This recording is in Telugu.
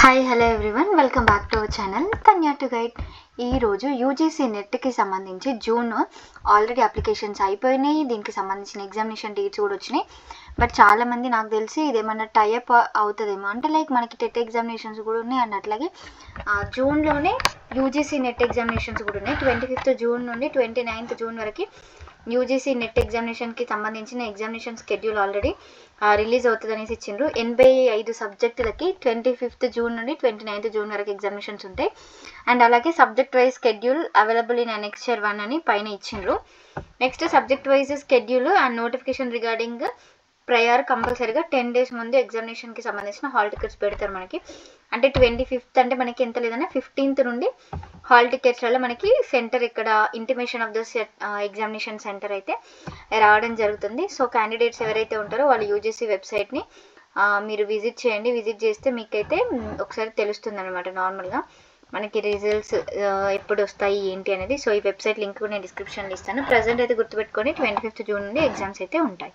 Hi hello everyone, welcome back to our channel Tanya to guide. ఈరోజు యూజీసీ నెట్కి సంబంధించి జూన్ ఆల్రెడీ అప్లికేషన్స్ అయిపోయినాయి. దీనికి సంబంధించిన ఎగ్జామినేషన్ డేట్స్ కూడా వచ్చినాయి. బట్ చాలామంది నాకు తెలిసి ఇదేమన్నా టైఅప్ అవుతుందేమో, అంటే లైక్ మనకి టెట్ ఎగ్జామినేషన్స్ కూడా ఉన్నాయి అండ్ అట్లాగే జూన్లోనే యూజీసీ నెట్ ఎగ్జామినేషన్స్ కూడా ఉన్నాయి. 25th జూన్ నుండి 29th జూన్ వరకు యూజీసీ నెట్ ఎగ్జామినేషన్కి సంబంధించిన ఎగ్జామినేషన్ స్కెడ్యూల్ ఆల్రెడీ రిలీజ్ అవుతుంది అనేసి ఇచ్చిండ్రు. 85 సబ్జెక్టులకి 25th జూన్ నుండి 29th జూన్ వరకు ఎగ్జామినేషన్స్ ఉంటాయి. అండ్ అలాగే subject wise schedule available in annexure 1 అని పైన ఇచ్చిండ్రు. Next subject wise schedule and notification regarding prior కంపల్సరీగా 10 days ముందు ఎగ్జామినేషన్కి సంబంధించిన హాల్ టికెట్స్ పెడతారు మనకి. అంటే 25th అంటే మనకి ఎంత లేదన్నా 15th నుండి హాల్ టికెట్స్లలో మనకి సెంటర్ ఇక్కడ intimation of the examination centre అయితే రావడం జరుగుతుంది. సో క్యాండిడేట్స్ ఎవరైతే ఉంటారో వాళ్ళు యూజీసీ వెబ్సైట్ని మీరు విజిట్ చేయండి. విజిట్ చేస్తే మీకైతే ఒకసారి తెలుస్తుంది అనమాట నార్మల్గా మనకి రిజల్ట్స్ ఎప్పుడు వస్తాయి ఏంటి అనేది. సో ఈ వెబ్సైట్ లింక్ నేను డిస్క్రిప్షన్లో ఇస్తాను. ప్రజెంట్ అయితే గుర్తుపెట్టుకొని 25th జూన్ నుండి ఎగ్జామ్స్ అయితే ఉంటాయి.